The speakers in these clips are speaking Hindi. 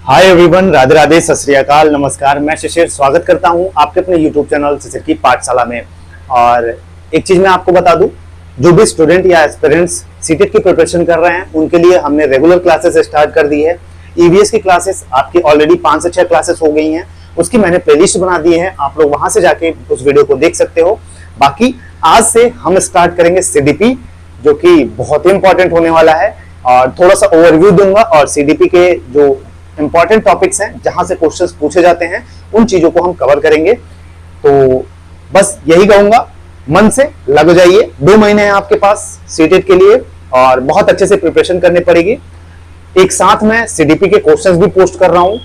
हाय एवरीवन, राधे राधे, सत श्री अकाल, नमस्कार। मैं शिशिर स्वागत करता हूं आपके अपने यूट्यूब चैनल शिशिर की पाठशाला में। और एक चीज मैं आपको बता दूं, जो भी स्टूडेंट या एस्पिरेंट्स सीटेट की प्रिपरेशन कर रहे हैं उनके लिए हमने रेगुलर क्लासेस स्टार्ट कर दी है। ईवीएस की क्लासेस आपकी ऑलरेडी 5 से 6 क्लासेस हो गई हैं, उसकी मैंने प्लेलिस्ट बना दी है, आप लोग वहां से जाके उस वीडियो को देख सकते हो। बाकी आज से हम स्टार्ट करेंगे सीडीपी, जो कि बहुत ही इंपॉर्टेंट होने वाला है। और थोड़ा सा ओवरव्यू दूंगा और सीडीपी के जो इंपॉर्टेंट टॉपिक्स हैं जहां से क्वेश्चंस पूछे जाते हैं उन चीजों को हम कवर करेंगे। तो बस यही कहूंगा, मन से लग जाइए। 2 महीने हैं आपके पास सीटेट के लिए और बहुत अच्छे से प्रिपरेशन करनी पड़ेगी। एक साथ में सीडीपी के क्वेश्चंस भी पोस्ट कर रहा हूं,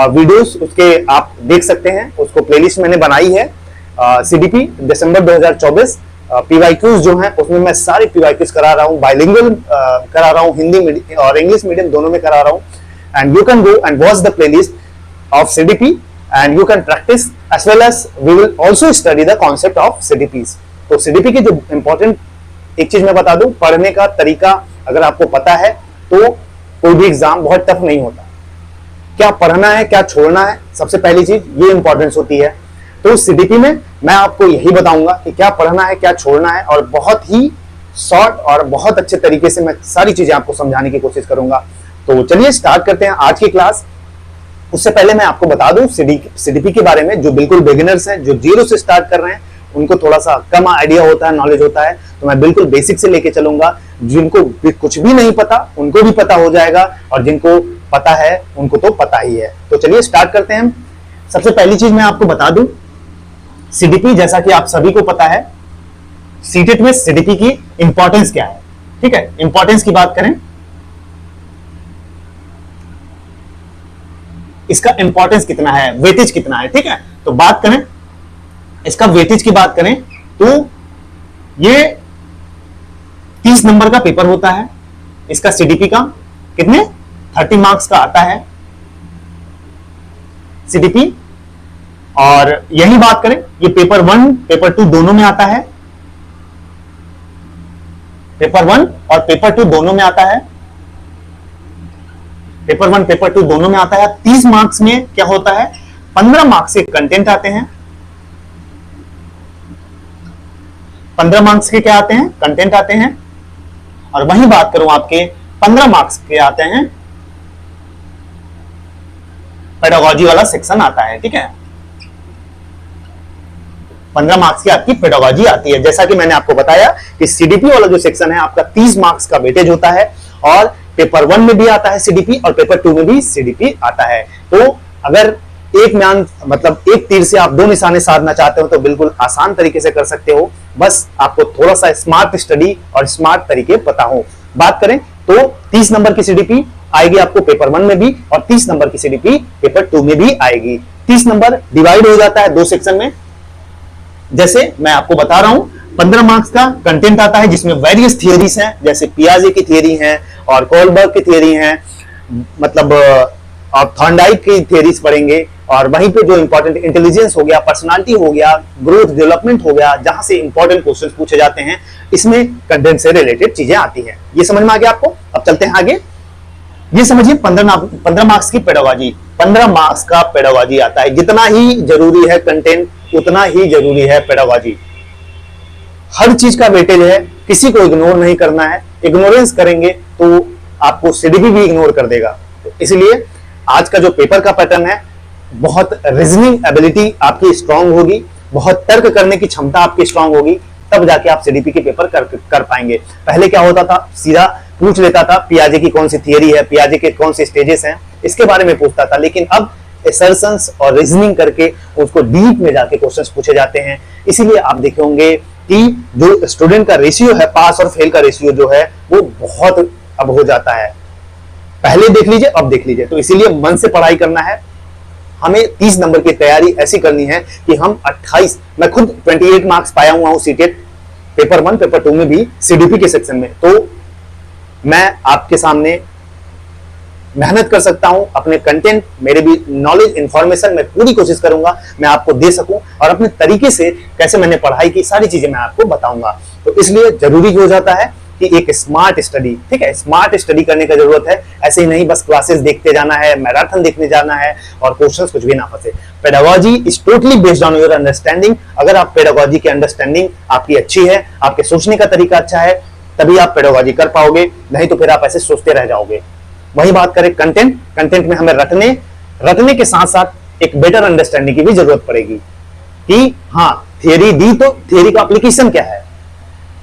वीडियोस उसके आप देख सकते हैं, उसको प्लेलिस्ट मैंने बनाई है। सीडीपी दिसंबर 2024 पीवाईक्यूज जो हैं उसमें मैं सारे पीवाईक्यूज करा रहा हूं, बाइलिंगुअल करा रहा हूं, हिंदी और इंग्लिश मीडियम दोनों में करा रहा हूं। And you can go and watch the playlist of CDP and you can practice as well as we will also study the concept of CDPs। तो CDP के जो important एक चीज मैं बता दूं, पढ़ने का तरीका अगर आपको पता है तो कोई भी एग्जाम बहुत टफ नहीं होता। क्या पढ़ना है, क्या छोड़ना है, सबसे पहली चीज ये इंपॉर्टेंस होती है। तो CDP में मैं आपको यही बताऊंगा कि क्या पढ़ना है, क्या छोड़ना है, और बहुत ही शॉर्ट और बहुत अच्छे तरीके से मैं सारी चीजें आपको समझाने की कोशिश करूंगा। तो चलिए स्टार्ट करते हैं आज की क्लास। उससे पहले मैं आपको बता दूं सीडीपी के बारे में। जो बिल्कुल बिगिनर्स हैं, जो जीरो से स्टार्ट कर रहे हैं, उनको थोड़ा सा कम आइडिया होता है, नॉलेज होता है, तो मैं बिल्कुल बेसिक से लेके चलूंगा। जिनको कुछ भी नहीं पता उनको भी पता हो जाएगा और जिनको पता है उनको तो पता ही है। तो चलिए स्टार्ट करते हैं। सबसे पहली चीज मैं आपको बता दूं, सीडीपी जैसा कि आप सभी को पता है, सीटेट में सीडीपी की इंपॉर्टेंस क्या है। ठीक है, इंपॉर्टेंस की बात करें, इसका इंपॉर्टेंस कितना है, वेटेज कितना है। ठीक है, तो बात करें इसका वेटेज की बात करें तो ये 30 नंबर का पेपर होता है इसका सीडीपी का। कितने 30 मार्क्स का आता है सीडीपी। और यही बात करें, ये पेपर 1 पेपर 2 दोनों में आता है, पेपर 1 और पेपर 2 दोनों में आता है, पेपर 1 पेपर 2 दोनों में आता है। 30 मार्क्स में क्या होता है, 15 मार्क्स के कंटेंट आते हैं। 15 मार्क्स के क्या आते हैं, कंटेंट आते हैं। और वही बात करूं आपके 15 मार्क्स के आते हैं, पेडागोजी वाला सेक्शन आता है। ठीक है, 15 मार्क्स की आपकी पेडागोजी आती है। जैसा कि मैंने आपको बताया कि सीडीपी वाला जो सेक्शन है आपका 30 मार्क्स का वेटेज होता है, और पेपर 1 में भी आता है सीडीपी और पेपर 2 में भी सीडीपी आता है। तो अगर एक म्यान मतलब एक तीर से आप 2 निशाने साधना चाहते हो तो बिल्कुल आसान तरीके से कर सकते हो, बस आपको थोड़ा सा स्मार्ट स्टडी और स्मार्ट तरीके पता हो। बात करें तो 30 नंबर की सीडीपी आएगी आपको पेपर 1 में भी, और 30 नंबर की सीडीपी पेपर 2 में भी आएगी। 30 नंबर डिवाइड हो जाता है 2 सेक्शन में। जैसे मैं आपको बता रहा हूं, 15 मार्क्स का कंटेंट आता है जिसमें वेरियस थियरीज हैं, जैसे पियाजे की थियरी है और कोलबर्ग की थियरी है, मतलब आप थॉर्नडाइक की थियरीज पढ़ेंगे। और वहीं पे जो इंपॉर्टेंट इंटेलिजेंस हो गया, पर्सनालिटी हो गया, ग्रोथ डेवलपमेंट हो गया, जहां से इंपॉर्टेंट क्वेश्चंस पूछे जाते हैं, इसमें कंटेंट से रिलेटेड चीजें आती हैं। ये समझ में आ गया आपको। अब चलते हैं आगे। ये समझिए 15 मार्क्स की पेडागोजी, 15 मार्क्स का पेडागोजी आता है। जितना ही जरूरी है कंटेंट उतना ही जरूरी है पेडागोजी। हर चीज का वेटेज है, किसी को इग्नोर नहीं करना है। इग्नोरेंस करेंगे तो आपको सीडीपी भी इग्नोर कर देगा। तो इसलिए आज का जो पेपर का पैटर्न है, बहुत रीजनिंग एबिलिटी आपकी स्ट्रांग होगी, बहुत तर्क करने की क्षमता आपकी स्ट्रांग होगी, तब जाके आप सीडीपी के पेपर कर पाएंगे। पहले क्या होता था, सीधा पूछ लेता था पियाजे की कौन सी थियरी है, पियाजे के कौन से स्टेजेस हैं, इसके बारे में पूछता था। लेकिन अब असर्शंस और रीजनिंग करके उसको डीप में जाके क्वेश्चंस पूछे जाते हैं। इसीलिए आप देखे होंगे कि जो स्टूडेंट का रेशियो है, पास और फेल का रेशियो जो है, वो बहुत अब हो जाता है। पहले देख लीजिए, अब देख लीजिए। तो इसीलिए मन से पढ़ाई करना है। हमें 30 नंबर की तैयारी ऐसी करनी है कि हम 28, मैं खुद 28 मार्क्स पाया हुआ हूं सीटेट पेपर 1 पेपर 2 में भी सीडीपी के सेक्शन में। तो मैं आपके सामने मेहनत कर सकता हूं, अपने कंटेंट, मेरे भी नॉलेज इंफॉर्मेशन मैं पूरी कोशिश करूंगा मैं आपको दे सकूं, और अपने तरीके से कैसे मैंने पढ़ाई की सारी चीजें मैं आपको बताऊंगा। तो इसलिए जरूरी हो जाता है कि एक स्मार्ट स्टडी, ठीक है, स्मार्ट स्टडी करने का जरूरत है। ऐसे ही नहीं बस क्लासेस देखते जाना है, मैराथन देखने जाना है और क्वेश्चंस कुछ भी ना फंसे। Pedagogy is totally based on your understanding. अगर आप पेडागोजी की अंडरस्टैंडिंग आपकी अच्छी है, आपके सोचने का तरीका अच्छा है, तभी आप पेडागोजी कर पाओगे, नहीं तो फिर आप ऐसे सोचते रह जाओगे। वही बात करें कंटेंट, कंटेंट में हमें रटने के साथ साथ एक बेटर अंडरस्टैंडिंग की भी जरूरत पड़ेगी कि हाँ थियरी दी तो थियरी का एप्लीकेशन क्या है।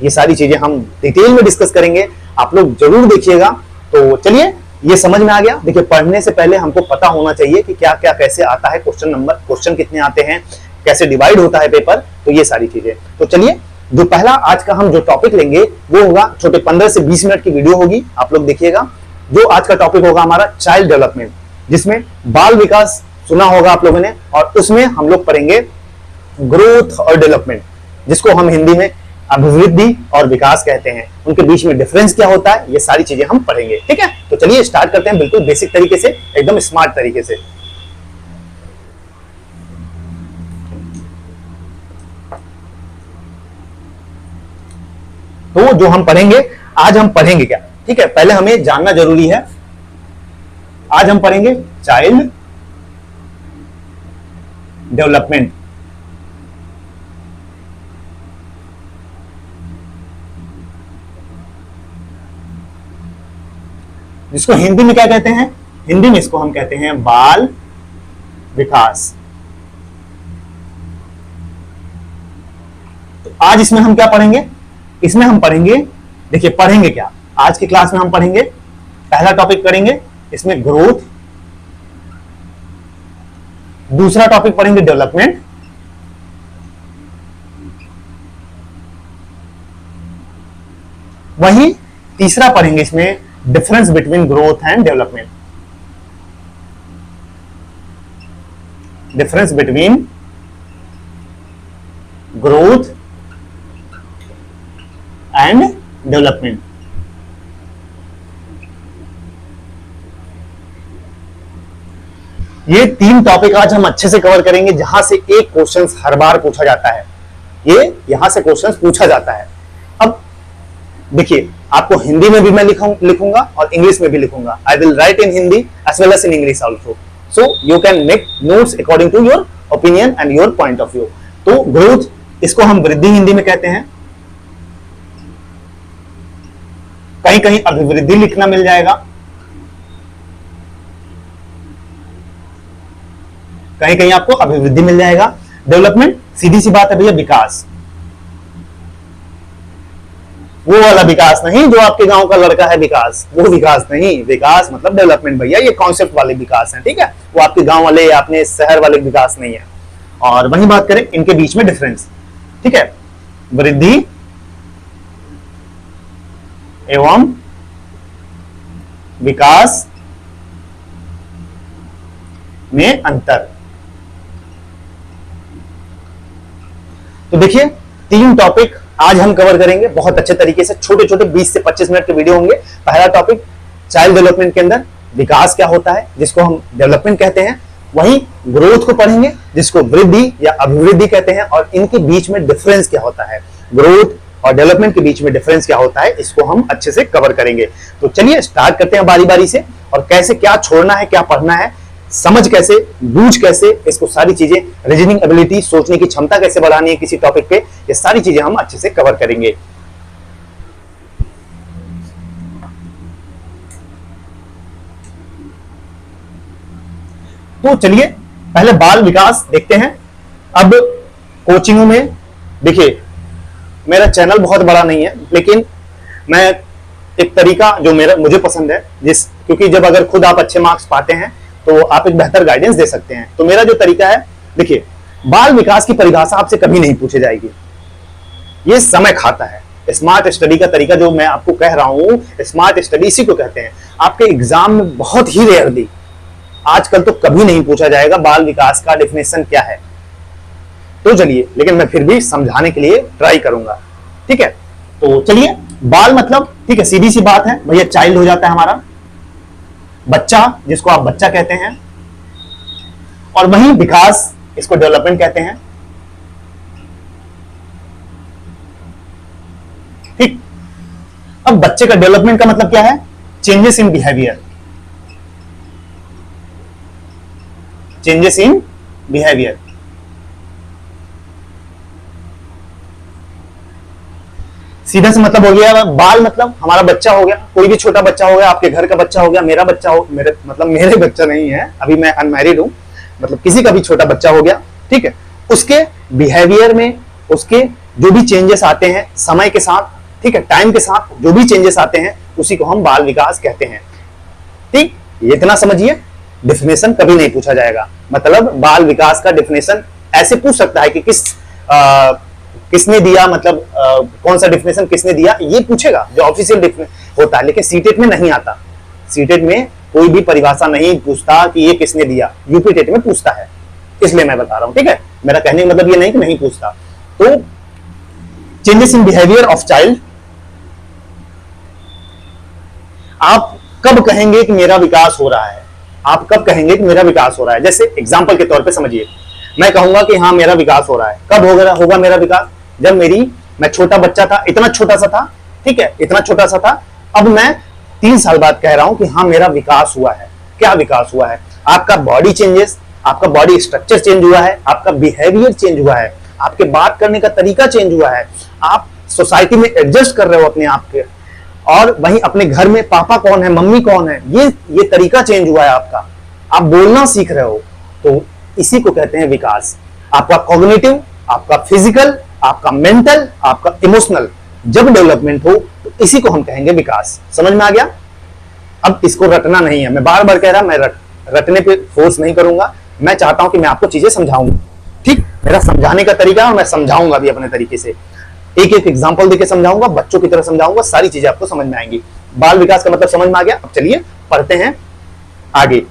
ये सारी चीजें हम डिटेल में डिस्कस करेंगे, आप लोग जरूर देखिएगा। तो चलिए ये समझ में आ गया। देखिए पढ़ने से पहले हमको पता होना चाहिए कि क्या क्या कैसे आता है, क्वेश्चन नंबर, क्वेश्चन कितने आते हैं, कैसे डिवाइड होता है पेपर, तो ये सारी चीजें। तो चलिए जो पहला आज का हम जो टॉपिक लेंगे वो होगा, छोटे 15 से 20 मिनट की वीडियो होगी, आप लोग देखिएगा। जो आज का टॉपिक होगा हमारा चाइल्ड डेवलपमेंट, जिसमें बाल विकास सुना होगा आप लोगों ने, और उसमें हम लोग पढ़ेंगे ग्रोथ और डेवलपमेंट, जिसको हम हिंदी में अभिवृद्धि और विकास कहते हैं। उनके बीच में डिफरेंस क्या होता है, ये सारी चीजें हम पढ़ेंगे, ठीक है। तो चलिए स्टार्ट करते हैं बिल्कुल बेसिक तरीके से, एकदम स्मार्ट तरीके से। तो जो हम पढ़ेंगे आज, हम पढ़ेंगे क्या, ठीक है, पहले हमें जानना जरूरी है। आज हम पढ़ेंगे चाइल्ड डेवलपमेंट। जिसको हिंदी में क्या कहते हैं, हिंदी में इसको हम कहते हैं बाल विकास। तो आज इसमें हम क्या पढ़ेंगे, इसमें हम पढ़ेंगे, देखिए पढ़ेंगे क्या आज की क्लास में, हम पढ़ेंगे पहला टॉपिक पढ़ेंगे इसमें ग्रोथ, दूसरा टॉपिक पढ़ेंगे डेवलपमेंट, वहीं तीसरा पढ़ेंगे इसमें difference between growth and development, difference between growth and development. ये 3 टॉपिक आज हम अच्छे से कवर करेंगे, जहां से एक क्वेश्चन हर बार पूछा जाता है, ये यहां से क्वेश्चन पूछा जाता है। अब देखिए आपको हिंदी में भी मैं लिखूंगा और इंग्लिश में भी लिखूंगा। I will write in Hindi as well as in English also, so you can make notes according to your opinion and your point of view. तो ग्रोथ, इसको हम वृद्धि हिंदी में कहते हैं, कहीं कहीं अभिवृद्धि लिखना मिल जाएगा, कहीं कहीं आपको अभिवृद्धि मिल जाएगा। डेवलपमेंट सीधी सी बात है भैया, विकास, वो वाला विकास नहीं जो आपके गांव का लड़का है विकास, वो विकास नहीं, विकास मतलब डेवलपमेंट भैया, ये कॉन्सेप्ट वाले विकास है, ठीक है, वो आपके गांव वाले या अपने शहर वाले विकास नहीं है। और वही बात करें इनके बीच में डिफरेंस, ठीक है, वृद्धि एवं विकास में अंतर। तो देखिए 3 टॉपिक आज हम कवर करेंगे बहुत अच्छे तरीके से, छोटे छोटे 20 से 25 मिनट के वीडियो होंगे। पहला टॉपिक चाइल्ड डेवलपमेंट के अंदर विकास क्या होता है, जिसको हम डेवलपमेंट कहते हैं, वहीं ग्रोथ को पढ़ेंगे जिसको वृद्धि या अभिवृद्धि कहते हैं, और इनके बीच में डिफरेंस क्या होता है, ग्रोथ और डेवलपमेंट के बीच में डिफरेंस क्या होता है, इसको हम अच्छे से कवर करेंगे। तो चलिए स्टार्ट करते हैं बारी बारी से, और कैसे क्या छोड़ना है, क्या पढ़ना है, समझ कैसे, बूझ कैसे, इसको सारी चीजें, रीजनिंग एबिलिटी, सोचने की क्षमता कैसे बढ़ानी है किसी टॉपिक पे, ये सारी चीजें हम अच्छे से कवर करेंगे। तो चलिए पहले बाल विकास देखते हैं। अब कोचिंगों में देखिए, मेरा चैनल बहुत बड़ा नहीं है, लेकिन मैं एक तरीका जो मुझे पसंद है, क्योंकि जब अगर खुद आप अच्छे मार्क्स पाते हैं तो आप एक बेहतर गाइडेंस दे सकते हैं। तो मेरा जो तरीका है, देखिए बाल विकास की परिभाषा आपसे कभी नहीं पूछी जाएगी, ये समय खाता है। स्मार्ट स्टडी का तरीका जो मैं आपको कह रहा हूं, स्मार्ट स्टडी इसी को कहते हैं। आपके एग्जाम में बहुत ही रेयरली, आजकल तो कभी नहीं पूछा जाएगा बाल विकास का डेफिनेशन क्या है। तो चलिए, लेकिन मैं फिर भी समझाने के लिए ट्राई करूंगा, ठीक है। तो चलिए, बाल मतलब, ठीक है, सीधी सी बात है भैया, चाइल्ड हो जाता है हमारा बच्चा, जिसको आप बच्चा कहते हैं, और वहीं विकास, इसको डेवलपमेंट कहते हैं, ठीक। अब बच्चे का डेवलपमेंट का मतलब क्या है? Changes in behaviour, changes in behaviour. सीधा से मतलब हो गया, बाल मतलब हमारा बच्चा हो गया, कोई भी छोटा बच्चा हो गया, आपके घर का बच्चा हो गया, मेरा बच्चा हो, मेरे मतलब मेरे बच्चा नहीं है, अभी मैं अनमैरिड हूं, मतलब किसी का भी छोटा बच्चा हो गया, ठीक है, उसके बिहेवियर में उसके जो भी चेंजेस आते हैं समय के साथ, ठीक है, टाइम के साथ जो भी चेंजेस आते हैं उसी को हम बाल विकास कहते हैं। ठीक, ये इतना समझिए। डेफिनेशन कभी नहीं पूछा जाएगा, मतलब बाल विकास का डेफिनेशन ऐसे पूछ सकता है कि किसने दिया, मतलब कौन सा डेफिनेशन किसने दिया, ये पूछेगा जो ऑफिशियल होता है, लेकिन सीटेट में नहीं आता। सीटेट में कोई भी परिभाषा नहीं पूछता कि ये किसने दिया, यूपी टेट में पूछता है, इसलिए मैं बता रहा हूं, ठीक है। मेरा कहने का मतलब ये नहीं कि नहीं पूछता। तो changes in behaviour of child, आप कब कहेंगे कि मेरा विकास हो रहा है? आप कब कहेंगे कि मेरा विकास हो रहा है? जैसे एग्जांपल के तौर पे समझिए, मैं कहूंगा कि हाँ मेरा विकास हो रहा है। कब होगा मेरा विकास? जब मैं छोटा बच्चा था, इतना छोटा सा था, ठीक है, इतना छोटा सा था, अब मैं 3 साल बाद कह रहा हूं कि हाँ मेरा विकास हुआ है। क्या विकास हुआ है? आपका बॉडी चेंजेस, आपका बॉडी स्ट्रक्चर चेंज हुआ है, आपका बिहेवियर चेंज हुआ है, आपके बात करने का तरीका चेंज हुआ है, आप सोसाइटी में एडजस्ट कर रहे हो अपने आप के, और वहीं अपने घर में पापा कौन है, मम्मी कौन है, ये तरीका चेंज हुआ है आपका, आप बोलना सीख रहे हो, तो इसी को कहते हैं विकास। आपका कॉग्निटिव, आपका फिजिकल, आपका मेंटल, आपका इमोशनल जब डेवलपमेंट हो तो इसी को हम कहेंगे विकास। समझ में आ गया? अब इसको रटना नहीं है, मैं बार बार कह रहा, मैं रटने पे फोर्स नहीं करूंगा, मैं चाहता हूं कि मैं आपको चीजें समझाऊं। ठीक, मेरा समझाने का तरीका है और मैं समझाऊंगा भी अपने तरीके से, एक एक एग्जांपल देके समझाऊंगा, बच्चों की तरह समझाऊंगा, सारी चीजें आपको समझ में आएंगी। बाल विकास का मतलब समझ में आ गया। अब चलिए पढ़ते हैं आगे।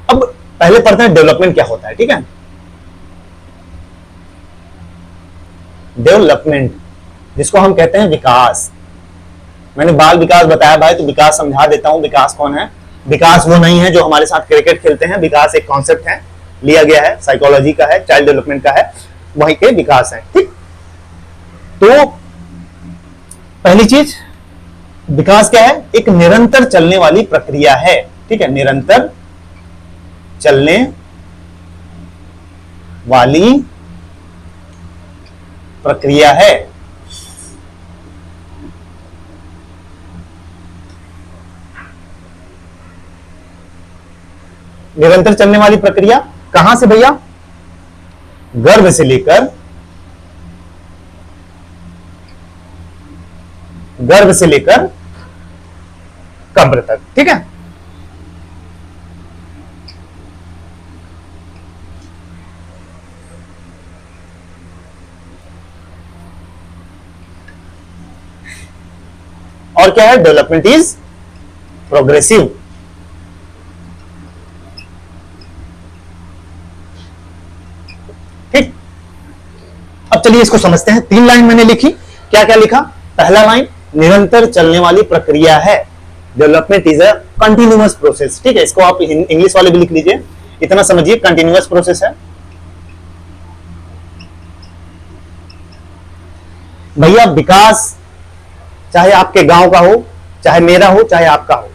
अब पहले पढ़ते हैं डेवलपमेंट क्या होता है, ठीक है। डेवलपमेंट जिसको हम कहते हैं विकास, मैंने बाल विकास बताया भाई, तो विकास समझा देता हूं। विकास कौन है? विकास वो नहीं है जो हमारे साथ क्रिकेट खेलते हैं। विकास एक कॉन्सेप्ट है, लिया गया है, साइकोलॉजी का है, चाइल्ड डेवलपमेंट का है, वही के विकास है। ठीक, तो पहली चीज विकास क्या है? एक निरंतर चलने वाली प्रक्रिया है। ठीक है, निरंतर चलने वाली प्रक्रिया है। निरंतर चलने वाली प्रक्रिया कहां से भैया? गर्भ से लेकर कब्र तक। ठीक है, और क्या है? Development is progressive. ठीक, अब चलिए इसको समझते हैं। 3 लाइन मैंने लिखी, क्या क्या लिखा? पहला लाइन निरंतर चलने वाली प्रक्रिया है, development is a continuous process. ठीक है, इसको आप इंग्लिश वाले भी लिख लीजिए, इतना समझिए, कंटिन्यूअस प्रोसेस है भैया। विकास चाहे आपके गांव का हो, चाहे मेरा हो, चाहे आपका हो,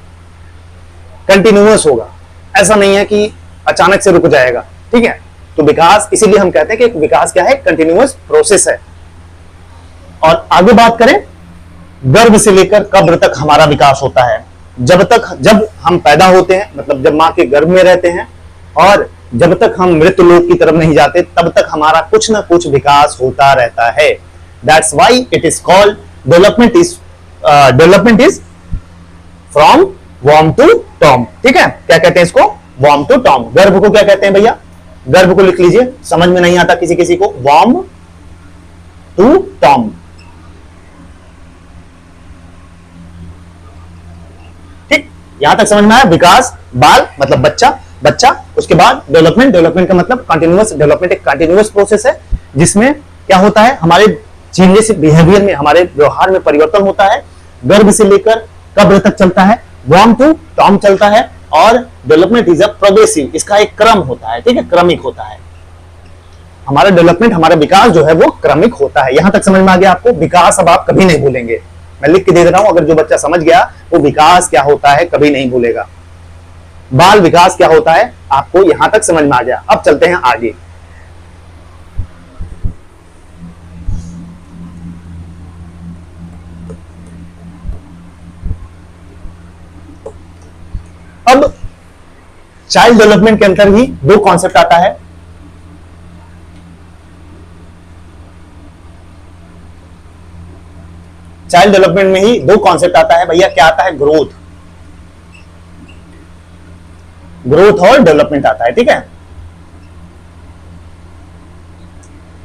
कंटिन्यूअस होगा। ऐसा नहीं है कि अचानक से रुक जाएगा। ठीक है, तो विकास, इसीलिए हम कहते हैं कि विकास क्या है? कंटिन्यूअस प्रोसेस है। और आगे बात करें, गर्भ से लेकर कब्र तक हमारा विकास होता है। जब हम पैदा होते हैं, मतलब जब मां के गर्भ में रहते हैं, और जब तक हम मृत्यु लोक की तरफ नहीं जाते, तब तक हमारा कुछ ना कुछ विकास होता रहता है। That's why it is called development is from वॉर्म टू टॉम। ठीक है, क्या कहते हैं इसको? वॉर्म टू टॉम। गर्भ को क्या कहते हैं भैया? गर्भ को लिख लीजिए, समझ में नहीं आता किसी किसी को, वॉर्म टू टॉम। ठीक, यहां तक समझ में आया? विकास, बाल मतलब बच्चा, उसके बाद डेवलपमेंट का मतलब कंटिन्यूअस डेवलपमेंट। एक कंटिन्यूअस प्रोसेस है जिसमें क्या होता है? हमारे चेंजेस बिहेवियर में, हमारे व्यवहार में परिवर्तन होता है। गर्भ से लेकर कब्र तक चलता है, वॉर्म टू टॉम चलता है, और डेवलपमेंट इज अ प्रोग्रेसिव, इसका एक क्रम होता है, ठीक है, क्रमिक होता है। हमारा डेवलपमेंट, हमारा विकास जो है वो क्रमिक होता है। यहां तक समझ में आ गया आपको? विकास अब आप कभी नहीं भूलेंगे, मैं लिख के दे रहा हूं, अगर जो बच्चा समझ गया वो विकास क्या होता है कभी नहीं भूलेगा। बाल विकास क्या होता है आपको यहां तक समझ में आ गया। अब चलते हैं आगे। अब चाइल्ड डेवलपमेंट के अंदर ही दो कॉन्सेप्ट आता है। चाइल्ड डेवलपमेंट में ही दो कॉन्सेप्ट आता है भैया। क्या आता है? ग्रोथ, ग्रोथ और डेवलपमेंट आता है, ठीक है।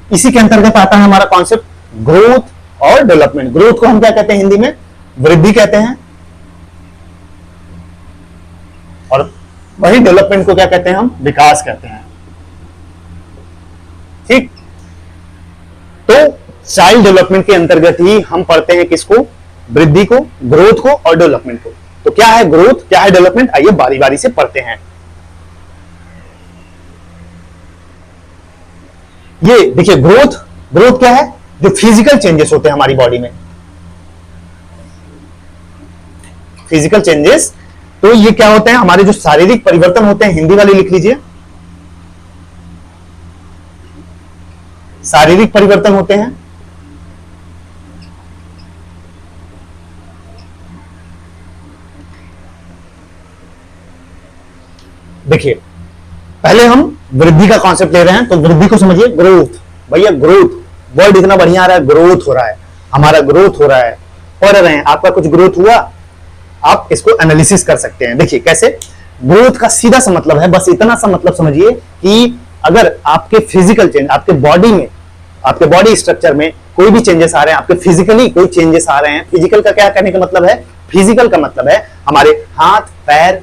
इसी के अंतर्गत आता है हमारा कॉन्सेप्ट ग्रोथ और डेवलपमेंट। ग्रोथ को हम क्या कहते हैं हिंदी में? वृद्धि कहते हैं, और वही डेवलपमेंट को क्या कहते हैं हम? विकास कहते हैं, ठीक। तो चाइल्ड डेवलपमेंट के अंतर्गत ही हम पढ़ते हैं किसको? वृद्धि को, ग्रोथ को और डेवलपमेंट को। तो क्या है ग्रोथ, क्या है डेवलपमेंट, आइए बारी बारी से पढ़ते हैं। ये देखिए ग्रोथ, ग्रोथ क्या है? जो फिजिकल चेंजेस होते हैं हमारी बॉडी में, फिजिकल चेंजेस। तो ये क्या होते हैं? हमारे जो शारीरिक परिवर्तन होते हैं, हिंदी वाले लिख लीजिए, शारीरिक परिवर्तन होते हैं। देखिए पहले हम वृद्धि का कॉन्सेप्ट ले रहे हैं, तो वृद्धि को समझिए। ग्रोथ, भैया ग्रोथ वर्ड इतना बढ़िया आ रहा है, ग्रोथ हो रहा है, हमारा ग्रोथ हो रहा है, पढ़ रहे हैं, आपका कुछ ग्रोथ हुआ, आप इसको एनालिसिस कर सकते हैं। देखिए कैसे? ग्रोथ का सीधा सा मतलब है, बस इतना सा मतलब समझिए कि अगर आपके फिजिकल चेंज, आपके बॉडी में, आपके बॉडी स्ट्रक्चर में कोई भी चेंजेस आ रहे हैं, आपके फिजिकली कोई चेंजेस आ रहे हैं। फिजिकल का क्या कहने का मतलब है? फिजिकल का मतलब है हमारे हाथ पैर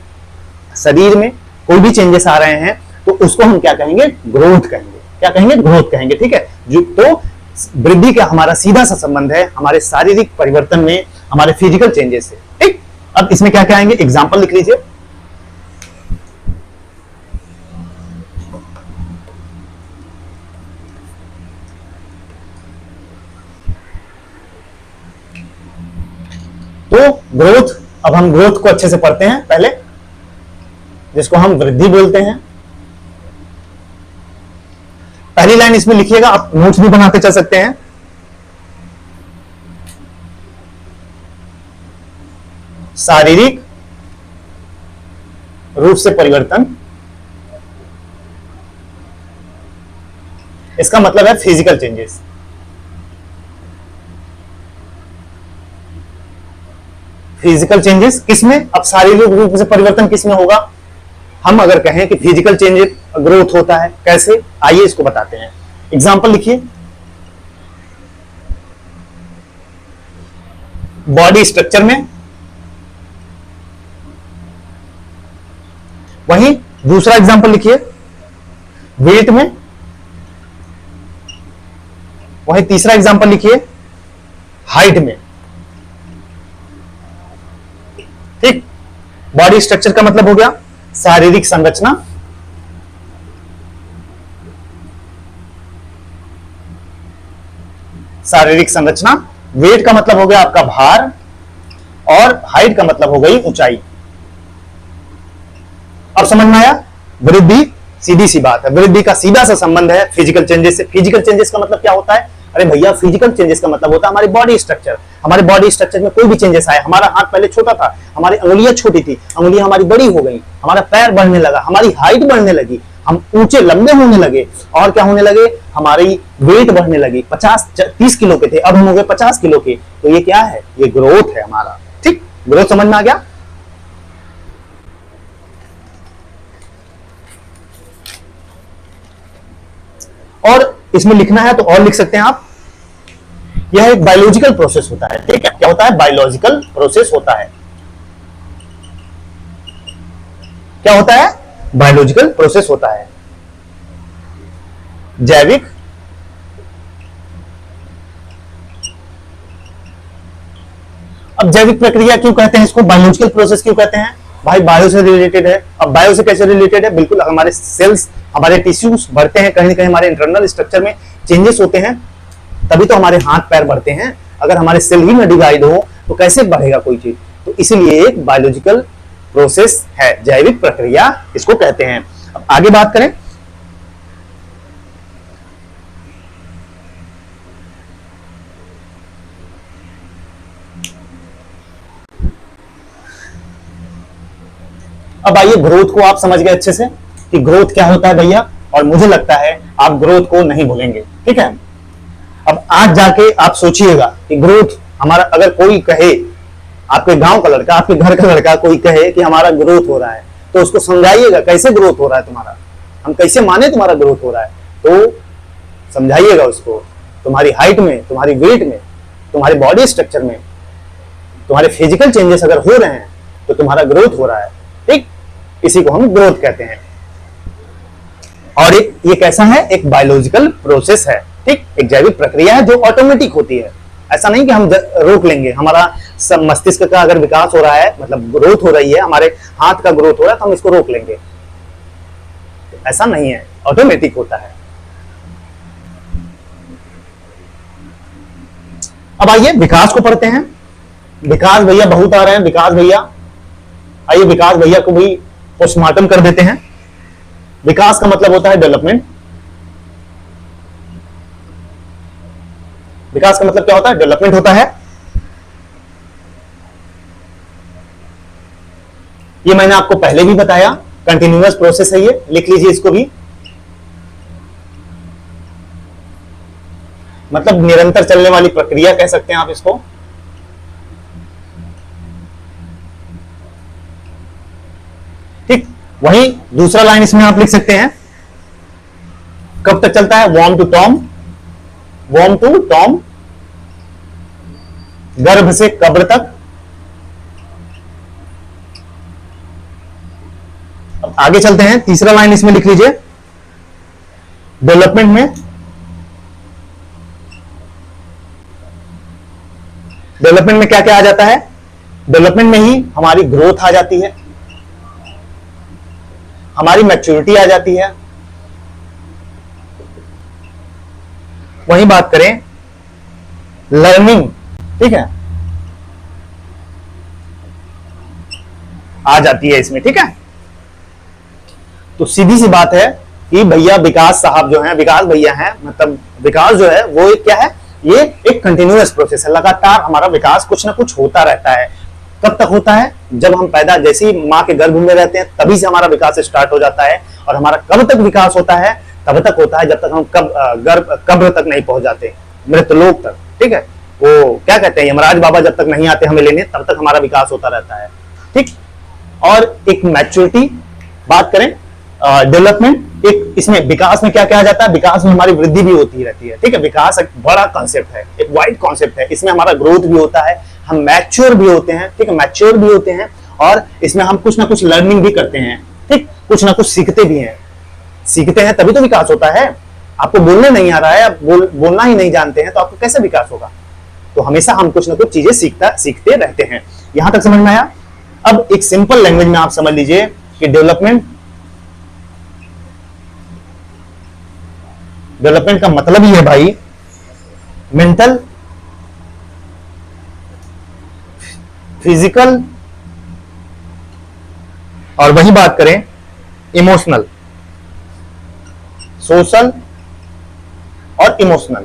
शरीर में कोई भी चेंजेस आ रहे हैं, तो उसको हम क्या कहेंगे? ग्रोथ कहेंगे। क्या कहेंगे? ग्रोथ कहेंगे, ठीक है। जो तो वृद्धि का हमारा सीधा सा संबंध है हमारे शारीरिक परिवर्तन में, हमारे फिजिकल चेंजेस से, ठीक। अब इसमें क्या क्या आएंगे? एग्जाम्पल लिख लीजिए। तो ग्रोथ, अब हम ग्रोथ को अच्छे से पढ़ते हैं पहले, जिसको हम वृद्धि बोलते हैं। पहली लाइन इसमें लिखिएगा, आप नोट्स भी बनाते चल सकते हैं। शारीरिक रूप से परिवर्तन, इसका मतलब है फिजिकल चेंजेस। फिजिकल चेंजेस किसमें? अब शारीरिक रूप से परिवर्तन किसमें होगा? हम अगर कहें कि फिजिकल चेंजेस ग्रोथ होता है, कैसे? आइए इसको बताते हैं। एग्जांपल लिखिए। बॉडी स्ट्रक्चर में, वहीं दूसरा एग्जांपल लिखिए वेट में, वहीं तीसरा एग्जांपल लिखिए हाइट में, ठीक। बॉडी स्ट्रक्चर का मतलब हो गया शारीरिक संरचना, शारीरिक संरचना। वेट का मतलब हो गया आपका भार, और हाइट का मतलब हो गई ऊंचाई। अब समझ में आया? वृद्धि सीधी सी बात है, वृद्धि का सीधा सा संबंध है फिजिकल चेंजेस से। फिजिकल चेंजेस का मतलब क्या होता है? अरे भैया फिजिकल चेंजेस का मतलब होता है हमारी बॉडी स्ट्रक्चर। हमारे बॉडी स्ट्रक्चर में कोई भी चेंजेस आए, हमारा हाथ पहले छोटा था, हमारी अंगुलियां छोटी थी, अंगुलियां हमारी बड़ी हो गई, हमारा पैर बढ़ने लगा, हमारी हाइट बढ़ने लगी, हम ऊंचे लंबे होने लगे, और क्या होने लगे? हमारी वेट बढ़ने लगी। 50-30 किलो के थे, अब हम हो गए 50 किलो के। तो ये क्या है? ये ग्रोथ है हमारा, ठीक। ग्रोथ समझ में आ गया? और इसमें लिखना है तो और लिख सकते हैं आप। यह एक बायोलॉजिकल प्रोसेस होता है, ठीक है। क्या होता है? बायोलॉजिकल प्रोसेस होता है। क्या होता है? बायोलॉजिकल प्रोसेस होता है, जैविक अब जैविक प्रक्रिया क्यों कहते हैं इसको? बायोलॉजिकल प्रोसेस क्यों कहते हैं? भाई बायो से रिलेटेड है। अब बायो से कैसे रिलेटेड है? बिल्कुल, हमारे सेल्स, हमारे टिश्यूज बढ़ते हैं, कहीं ना कहीं हमारे इंटरनल स्ट्रक्चर में चेंजेस होते हैं, तभी तो हमारे हाथ पैर बढ़ते हैं। अगर हमारे सेल ही ना डिवाइड हो तो कैसे बढ़ेगा कोई चीज? तो इसीलिए एक बायोलॉजिकल प्रोसेस है, जैविक प्रक्रिया इसको कहते हैं। अब आगे बात करें, अब आइए ग्रोथ को आप समझ गए अच्छे से कि ग्रोथ क्या होता है भैया, और मुझे लगता है आप ग्रोथ को नहीं भूलेंगे, ठीक है। अब आज जाके आप सोचिएगा कि ग्रोथ हमारा, अगर कोई कहे, आपके गांव का लड़का, आपके घर का लड़का कोई कहे कि हमारा ग्रोथ हो रहा है, तो उसको समझाइएगा कैसे ग्रोथ हो रहा है तुम्हारा, हम कैसे माने तुम्हारा ग्रोथ हो रहा है। तो समझाइएगा उसको, तुम्हारी हाइट में, तुम्हारी वेट में, तुम्हारे बॉडी स्ट्रक्चर में, तुम्हारे फिजिकल चेंजेस अगर हो रहे हैं तो तुम्हारा ग्रोथ हो रहा है, ठीक। इसी को हम ग्रोथ कहते हैं। और ये कैसा है? एक बायोलॉजिकल प्रोसेस है, ठीक, एक जैविक प्रक्रिया है जो ऑटोमेटिक होती है। ऐसा नहीं कि हम रोक लेंगे। हमारा मस्तिष्क का अगर विकास हो रहा है, मतलब ग्रोथ हो रही है, हमारे हाथ का ग्रोथ हो रहा है, तो हम इसको रोक लेंगे, ऐसा नहीं है, ऑटोमेटिक होता है। अब आइए विकास को पढ़ते हैं। विकास भैया बहुत आ रहे हैं, विकास भैया आइए, विकास भैया को भी पोस्टमार्टम कर देते हैं। विकास का मतलब होता है डेवलपमेंट। विकास का मतलब क्या होता है? डेवलपमेंट होता है। ये मैंने आपको पहले भी बताया, कंटिन्यूअस प्रोसेस है ये, लिख लीजिए इसको भी। मतलब निरंतर चलने वाली प्रक्रिया कह सकते हैं आप इसको। ठीक, वही दूसरा लाइन इसमें आप लिख सकते हैं, कब तक चलता है? Warm to Tom, warm to tomb, गर्भ से कब्र तक। अब आगे चलते हैं, तीसरा लाइन इसमें लिख लीजिए, डेवलपमेंट में, डेवलपमेंट में क्या क्या आ जाता है? डेवलपमेंट में ही हमारी ग्रोथ आ जाती है, हमारी मैच्योरिटी आ जाती है। वही बात करें लर्निंग, ठीक है, आ जाती है इसमें, ठीक है। तो सीधी सी बात है कि भैया विकास साहब जो हैं, विकास भैया हैं, मतलब विकास जो है वो एक क्या है? ये एक कंटिन्यूअस प्रोसेस है, लगातार हमारा विकास कुछ ना कुछ होता रहता है। कब तक होता है? जब हम पैदा, जैसे ही माँ के गर्भ में रहते हैं तभी से हमारा विकास स्टार्ट हो जाता है। और हमारा कब तक विकास होता है? तब तक होता है जब तक हम कब्र तक नहीं पहुंच जाते, मृतलोक तक, ठीक है। वो क्या कहते हैं, यमराज बाबा जब तक नहीं आते हमें लेने, तब तक हमारा विकास होता रहता है, ठीक। और एक मैच्योरिटी बात करें, डेवलपमेंट, एक इसमें विकास में क्या क्या आ जाता है? विकास में हमारी वृद्धि भी होती रहती है, ठीक है। विकास एक बड़ा कॉन्सेप्ट है, एक वाइड कॉन्सेप्ट है, इसमें हमारा ग्रोथ भी होता है, हम मैच्योर भी होते हैं, ठीक है, मैच्योर भी होते हैं, और इसमें हम कुछ ना कुछ लर्निंग भी करते हैं, ठीक, कुछ ना कुछ सीखते भी हैं। सीखते हैं तभी तो विकास होता है। आपको बोलने नहीं आ रहा है, आप बोलना ही नहीं जानते हैं, तो आपको कैसे विकास होगा? तो हमेशा हम कुछ ना कुछ चीजें सीखते रहते हैं। यहां तक समझ में आया? अब एक सिंपल लैंग्वेज में आप समझ लीजिए कि डेवलपमेंट का मतलब ही है भाई मेंटल, फिजिकल, और वही बात करें इमोशनल, सोशल और इमोशनल।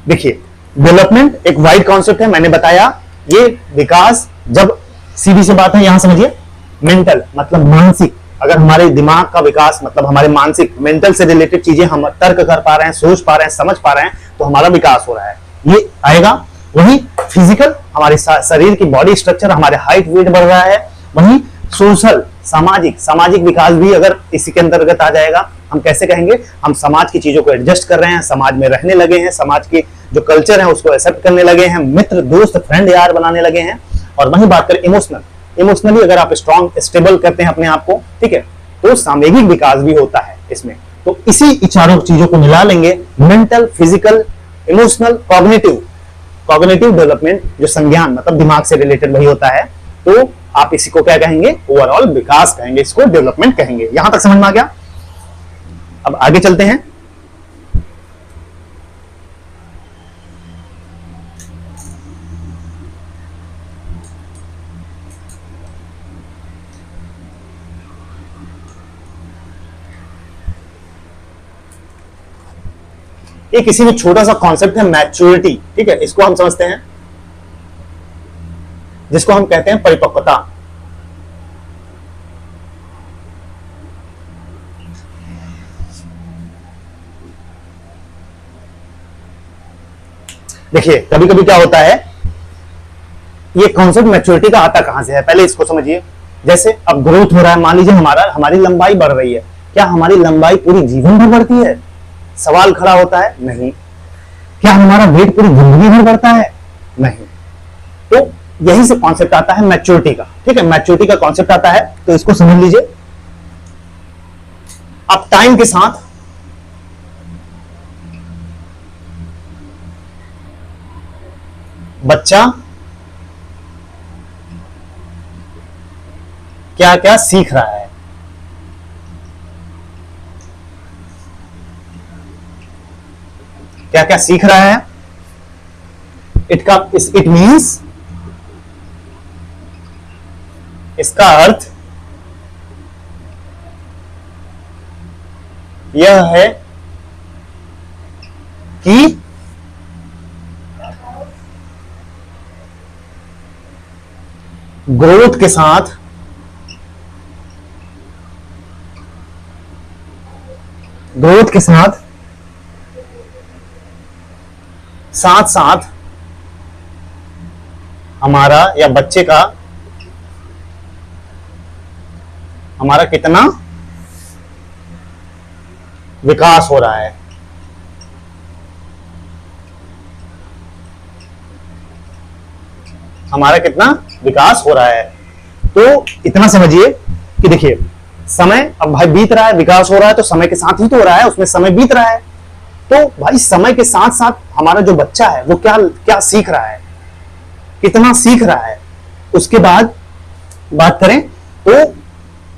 देखिए डेवलपमेंट एक वाइड कॉन्सेप्ट है, मैंने बताया। ये विकास, जब सीधी सी बात है, यहां समझिए, मेंटल मतलब मानसिक, अगर हमारे दिमाग का विकास मतलब हमारे मानसिक, मेंटल से रिलेटेड चीजें हम तर्क कर पा रहे हैं, सोच पा रहे हैं, समझ पा रहे हैं, तो हमारा विकास हो रहा है, ये आएगा। वही फिजिकल, हमारे शरीर की बॉडी स्ट्रक्चर, हमारे हाइट वेट बढ़ रहा है। वही सोशल, सामाजिक विकास भी अगर इसी के अंतर्गत आ जाएगा। हम कैसे कहेंगे? हम समाज की चीजों को एडजस्ट कर रहे हैं, समाज में रहने लगे हैं, समाज के जो कल्चर है उसको एक्सेप्ट करने लगे हैं, मित्र दोस्त फ्रेंड यार बनाने लगे हैं। और वही बात करें इमोशनली अगर आप स्ट्रॉन्ग स्टेबल करते हैं अपने आप को, ठीक है, तो सामूहिक विकास भी होता है इसमें। तो इसी चारों चीजों को मिला लेंगे, mental, physical, emotional, cognitive, cognitive development जो संज्ञान मतलब दिमाग से रिलेटेड वही होता है, तो आप इसी को क्या कहेंगे, ओवरऑल विकास कहेंगे, इसको डेवलपमेंट कहेंगे। यहां तक समझ में आ गया। अब आगे चलते हैं। एक इसी में छोटा सा कॉन्सेप्ट है मैच्योरिटी, ठीक है, इसको हम समझते हैं, जिसको हम कहते हैं परिपक्वता। देखिए कभी कभी क्या होता है, ये कॉन्सेप्ट मैच्योरिटी का आता कहां से है, पहले इसको समझिए। जैसे अब ग्रोथ हो रहा है, मान लीजिए हमारी लंबाई बढ़ रही है, क्या हमारी लंबाई पूरी जीवन भर बढ़ती है? सवाल खड़ा होता है, नहीं। क्या हमारा वेट पूरी जिंदगी भर बढ़ता है? नहीं। तो यही से कॉन्सेप्ट आता है मैच्योरिटी का, ठीक है, मैच्योरिटी का कॉन्सेप्ट आता है, तो इसको समझ लीजिए। अब टाइम के साथ बच्चा क्या क्या सीख रहा है, क्या क्या सीख रहा है, इट मीन्स, इसका अर्थ यह है कि ग्रोथ के साथ साथ साथ हमारा या बच्चे का हमारा कितना विकास हो रहा है। हमारा कितना विकास हो रहा है, तो इतना समझिए कि देखिए समय अब भाई बीत रहा है, विकास हो रहा है तो समय के साथ ही तो हो रहा है, उसमें समय बीत रहा है। तो भाई समय के साथ साथ हमारा जो बच्चा है वो क्या क्या सीख रहा है, कितना सीख रहा है, उसके बाद बात करें तो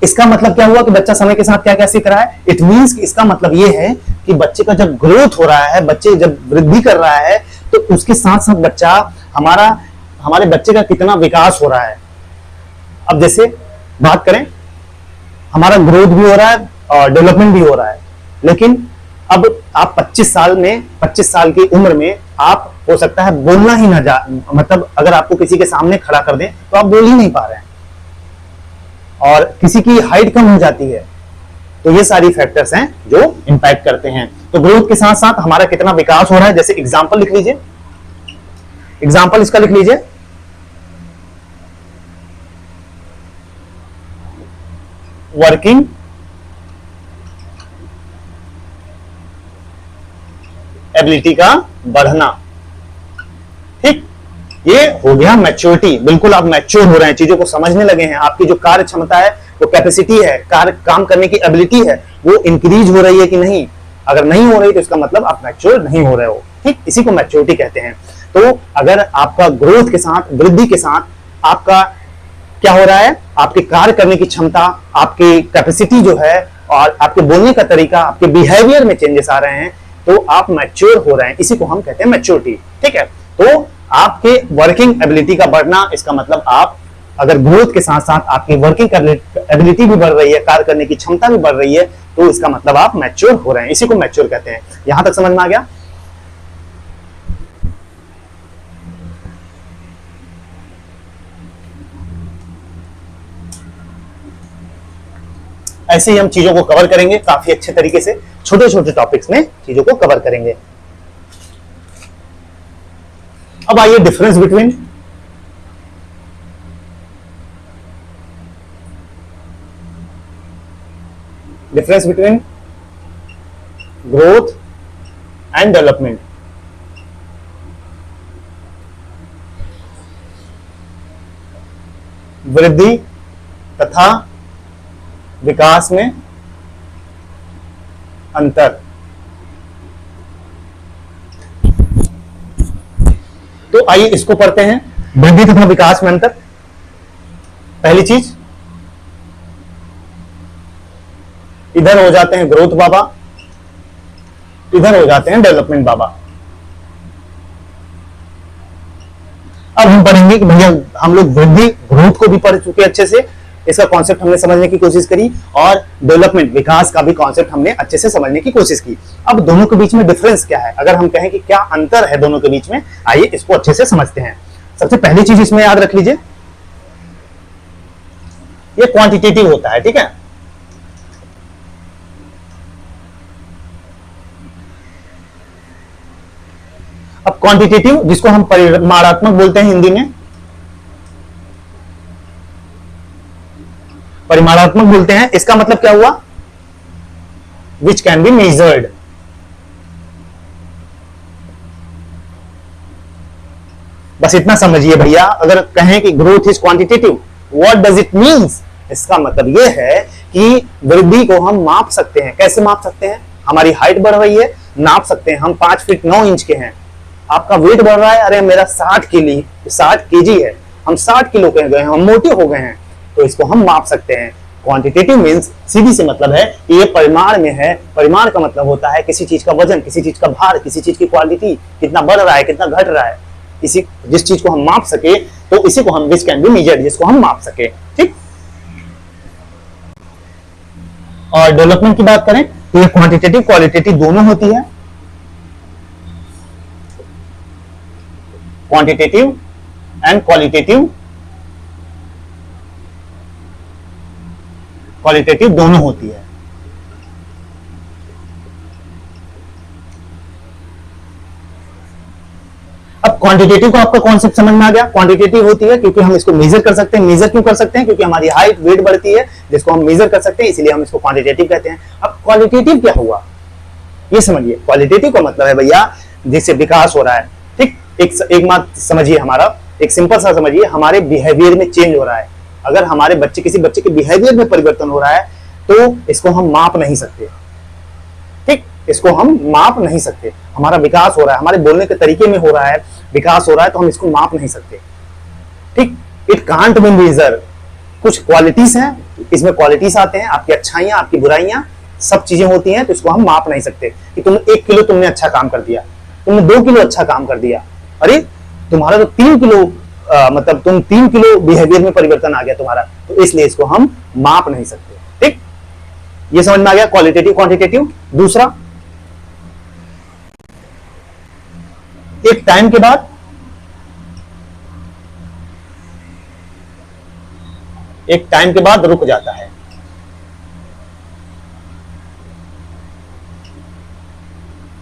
इसका मतलब क्या हुआ कि बच्चा समय के साथ क्या क्या सीख रहा है। इट मींस कि इसका मतलब ये है कि बच्चे का जब ग्रोथ हो रहा है, बच्चे जब वृद्धि कर रहा है, तो उसके साथ साथ बच्चा हमारे बच्चे का कितना विकास हो रहा है। अब जैसे बात करें, हमारा ग्रोथ भी हो रहा है और डेवलपमेंट भी हो रहा है, लेकिन अब आप 25 साल की उम्र में आप हो सकता है बोलना ही ना मतलब अगर आपको किसी के सामने खड़ा कर दें तो आप बोल ही नहीं पा रहे हैं, और किसी की हाइट कम हो जाती है। तो ये सारी फैक्टर्स हैं जो इंपैक्ट करते हैं। तो ग्रोथ के साथ साथ हमारा कितना विकास हो रहा है, जैसे एग्जांपल लिख लीजिए, एग्जांपल इसका लिख लीजिए, वर्किंग एबिलिटी का बढ़ना, ठीक, ये हो गया मैच्योरिटी। बिल्कुल आप मैच्योर हो रहे हैं, चीजों को समझने लगे हैं, आपकी जो कार्य क्षमता है, वो कैपेसिटी है, काम करने की एबिलिटी है, वो इंक्रीज हो रही है कि नहीं। अगर नहीं हो रही तो इसका मतलब आप मैच्योर नहीं हो रहे हो, ठीक, इसी को मैच्योरिटी कहते हैं। तो अगर आपका ग्रोथ के साथ, वृद्धि के साथ आपका क्या हो रहा है, आपके कार्य करने की क्षमता, आपकी कैपेसिटी जो है, और आपके बोलने का तरीका, आपके बिहेवियर में चेंजेस आ रहे हैं, तो आप मैच्योर हो रहे हैं, इसी को हम कहते हैं मैच्योरिटी, ठीक है। तो आपके वर्किंग एबिलिटी का बढ़ना, इसका मतलब आप अगर ग्रोथ के साथ साथ आपकी वर्किंग एबिलिटी भी बढ़ रही है, कार्य करने की क्षमता भी बढ़ रही है, तो इसका मतलब आप मैच्योर हो रहे हैं, इसी को मैच्योर कहते हैं। यहां तक समझ में आ गया। ऐसे ही हम चीजों को कवर करेंगे काफी अच्छे तरीके से, छोटे छोटे टॉपिक्स में चीजों को कवर करेंगे। अब आइए difference between growth and development. वृद्धि तथा विकास में अंतर। तो आइए इसको पढ़ते हैं, वृद्धि तथा विकास में अंतर। पहली चीज, इधर हो जाते हैं ग्रोथ बाबा, इधर हो जाते हैं डेवलपमेंट बाबा। अब हम पढ़ेंगे कि भैया हम लोग वृद्धि ग्रोथ को भी पढ़ चुके अच्छे से, इसका कॉन्सेप्ट हमने समझने की कोशिश करी, और डेवलपमेंट विकास का भी कॉन्सेप्ट हमने अच्छे से समझने की कोशिश की। अब दोनों के बीच में डिफरेंस क्या है, अगर हम कहें कि क्या अंतर है दोनों के बीच में, आइए इसको अच्छे से समझते हैं। सबसे पहली चीज इसमें याद रख लीजिए, ये क्वांटिटेटिव होता है, ठीक है। अब क्वांटिटेटिव जिसको हम परिमाणात्मक बोलते हैं हिंदी में, परिमाणात्मक बोलते हैं, इसका मतलब क्या हुआ, विच कैन बी मेजर्ड। बस इतना समझिए भैया, अगर कहें कि growth is quantitative, what does it means, इसका मतलब यह है कि वृद्धि को हम माप सकते हैं। कैसे माप सकते हैं, हमारी हाइट बढ़ रही है, नाप सकते हैं, हम 5 फीट 9 इंच के हैं, आपका वेट बढ़ रहा है, अरे मेरा 60 केजी है, हम 60 किलो के गए हैं, हम मोटे हो गए हैं, तो इसको हम माप सकते हैं। क्वांटिटेटिव मींस सीधी से मतलब है कि ये परिमाण में है। परिमाण का मतलब होता है किसी चीज का वजन, किसी चीज का भार, किसी चीज की क्वालिटी, कितना बढ़ रहा है, कितना घट रहा है, इसी जिस चीज को हम माप सके, तो इसी को हम विच कैन बी मेजर्ड, जिसको हम माप सके, ठीक। और डेवलपमेंट की बात करें तो ये क्वांटिटेटिव क्वालिटेटिव दोनों होती है, क्वांटिटेटिव एंड क्वालिटेटिव दोनों होती है। अब क्वांटिटेटिव का आपका कॉन्सेप्ट समझ में आ गया। क्वांटिटेटिव होती है क्योंकि हम इसको मेजर कर सकते हैं। मेजर क्यों कर सकते हैं, क्योंकि हमारी हाइट वेट बढ़ती है, जिसको हम मेजर कर सकते हैं, इसलिए हम इसको क्वांटिटेटिव कहते हैं। अब क्वालिटेटिव क्या हुआ, ये समझिए। क्वालिटेटिव का मतलब है भैया जिससे विकास हो रहा है, ठीक। एक बात समझिए, हमारा एक सिंपल सा समझिए, हमारे बिहेवियर में चेंज हो रहा है। अगर हमारे बच्चे, किसी बच्चे के बिहेवियर में परिवर्तन हो रहा है, तो इसको हम माप नहीं सकते, ठीक। इसको हम माप नहीं सकते। हमारा विकास हो रहा है, हमारे बोलने के तरीके में हो रहा है, विकास हो रहा है, तो हम इसको माप नहीं सकते, ठीक। It can't be measure. कुछ क्वालिटीज हैं, इसमें क्वालिटीज आते हैं, आपकी अच्छाइयां, आपकी बुराइयां, सब चीजें होती हैं, तो इसको हम माप नहीं सकते कि तुम 1 किलो तुमने अच्छा काम कर दिया, तुमने 2 किलो अच्छा काम कर दिया, अरे तुम्हारा तो 3 किलो मतलब तुम 3 किलो बिहेवियर में परिवर्तन आ गया तुम्हारा, तो इसलिए इसको हम माप नहीं सकते, ठीक। ये समझ में आ गया क्वालिटेटिव क्वांटिटेटिव। दूसरा, एक टाइम के बाद रुक जाता है।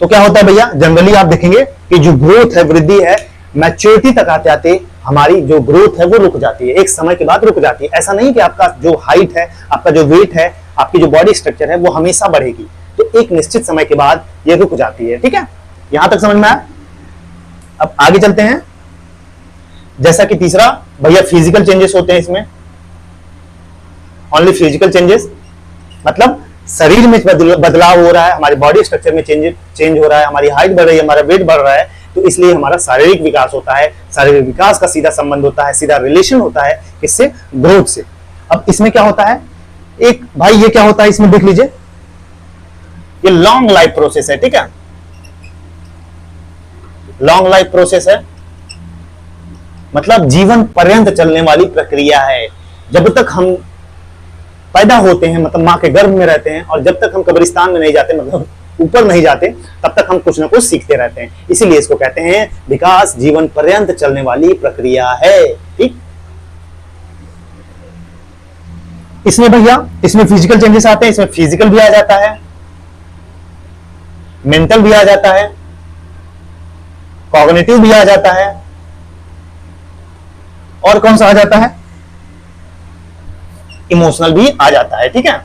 तो क्या होता है भैया, जनरली आप देखेंगे कि जो ग्रोथ है, वृद्धि है, मैच्योरिटी तक आते आते हमारी जो ग्रोथ है वो रुक जाती है, एक समय के बाद रुक जाती है। ऐसा नहीं कि आपका जो हाइट है, आपका जो वेट है, आपकी जो बॉडी स्ट्रक्चर है वो हमेशा बढ़ेगी, तो एक निश्चित समय के बाद ये रुक जाती है, ठीक है। यहां तक समझ में आया। अब आगे चलते हैं। जैसा कि तीसरा भैया फिजिकल चेंजेस होते हैं इसमें, ओनली फिजिकल चेंजेस, मतलब शरीर में बदलाव हो रहा है, हमारी बॉडी स्ट्रक्चर में चेंज हो रहा है, हमारी हाइट बढ़ रही है, हमारा वेट बढ़ रहा है, तो इसलिए हमारा शारीरिक विकास होता है। शारीरिक विकास का सीधा संबंध होता है, सीधा रिलेशन होता है किससे, ग्रोथ से। अब इसमें क्या होता है, एक भाई ये क्या होता है इसमें देख लीजिए, ये लॉन्ग लाइफ प्रोसेस है, ठीक है। लॉन्ग लाइफ प्रोसेस है मतलब जीवन पर्यंत चलने वाली प्रक्रिया है। जब तक हम पैदा होते हैं, मतलब मां के गर्भ में रहते हैं, और जब तक हम कब्रिस्तान में नहीं जाते, मतलब ऊपर नहीं जाते, तब तक हम कुछ ना कुछ सीखते रहते हैं। इसीलिए इसको कहते हैं विकास जीवन पर्यंत चलने वाली प्रक्रिया है, ठीक। इसमें भैया, इसमें फिजिकल चेंजेस आते हैं, इसमें फिजिकल भी आ जाता है, मेंटल भी आ जाता है, कॉग्निटिव भी आ जाता है, और कौन सा आ जाता है, इमोशनल भी आ जाता है, ठीक है।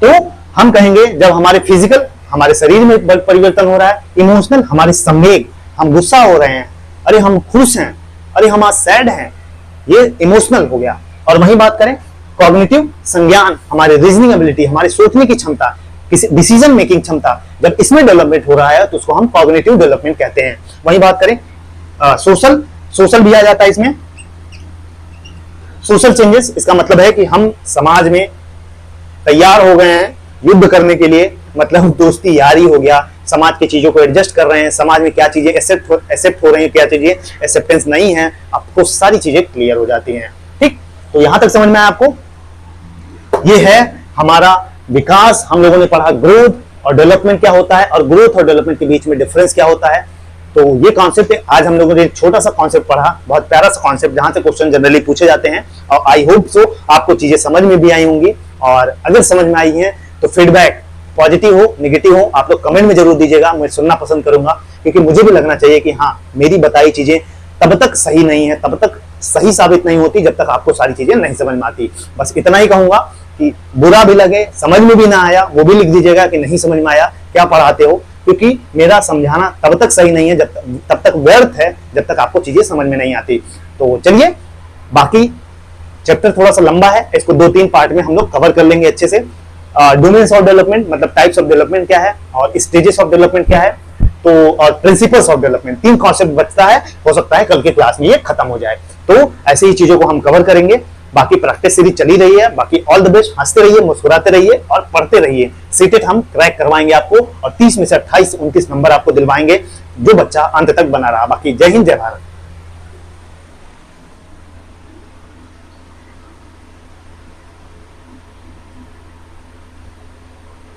तो हम कहेंगे जब हमारे फिजिकल, हमारे शरीर में परिवर्तन हो रहा है, इमोशनल हमारे संवेग, हम गुस्सा हो रहे हैं, अरे हम खुश हैं, अरे हम आज सैड हैं, ये इमोशनल हो गया। और वही बात करें कॉग्निटिव, संज्ञान, हमारी रीजनिंग एबिलिटी, हमारी सोचने की क्षमता, किसी डिसीजन मेकिंग क्षमता, जब इसमें डेवलपमेंट हो रहा है तो उसको हम कॉग्निटिव डेवलपमेंट कहते हैं। वही बात करें सोशल सोशल भी आ जाता है इसमें। सोशल चेंजेस इसका मतलब है कि हम समाज में तैयार हो गए हैं युद्ध करने के लिए, मतलब दोस्ती यारी हो गया, समाज की चीजों को एडजस्ट कर रहे हैं, समाज में क्या चीजें एक्सेप्ट हो रही हैं, क्या चीजें एक्सेप्टेंस नहीं है, आपको सारी चीजें क्लियर हो जाती हैं। ठीक, तो यहां तक समझ में आया आपको? ये है हमारा विकास। हम लोगों ने पढ़ा ग्रोथ और डेवलपमेंट क्या होता है, और ग्रोथ और डेवलपमेंट के बीच में डिफरेंस क्या होता है। तो ये कॉन्सेप्ट है। आज हम लोगों ने एक छोटा सा कॉन्सेप्ट पढ़ा, बहुत प्यारा सा कॉन्सेप्ट, जहां से क्वेश्चन जनरली पूछे जाते हैं, और आई होप सो आपको चीजें समझ में भी आई होंगी। और अगर समझ में आई है तो फीडबैक पॉजिटिव हो निगेटिव हो आप लोग कमेंट में जरूर दीजिएगा, मैं सुनना पसंद करूंगा, क्योंकि मुझे भी लगना चाहिए कि हाँ मेरी बताई चीजें तब तक सही नहीं है, तब तक सही साबित नहीं होती जब तक आपको सारी चीजें नहीं समझ में आती। बस इतना ही कहूंगा कि बुरा भी लगे, समझ में भी ना आया, वो भी लिख दीजिएगा कि नहीं समझ में आया, क्या पढ़ाते हो, क्योंकि मेरा समझाना तब तक सही नहीं है तब तक व्यर्थ है जब तक आपको चीजें समझ में नहीं आती। तो चलिए, बाकी चैप्टर थोड़ा सा लंबा है, इसको 2-3 पार्ट में हम लोग कवर कर लेंगे अच्छे से। डोमेन्स ऑफ डेवलपमेंट मतलब टाइप्स ऑफ डेवलपमेंट क्या है, और स्टेजेस ऑफ डेवलपमेंट क्या है, तो और प्रिंसिपल्स ऑफ डेवलपमेंट, 3 कॉन्सेप्ट बचता है, हो सकता है कल के क्लास में ये खत्म हो जाए। तो ऐसे ही चीजों को हम कवर करेंगे। बाकी प्रैक्टिस सीरीज चली रही है। बाकी ऑल द बेस्ट, हंसते रहिए, मुस्कुराते रहिए और पढ़ते रहिए। सीटेट हम क्रैक करवाएंगे आपको, और 30 में से 28-29 नंबर आपको दिलवाएंगे जो बच्चा अंत तक बना रहा। बाकी जय हिंद, जय भारत।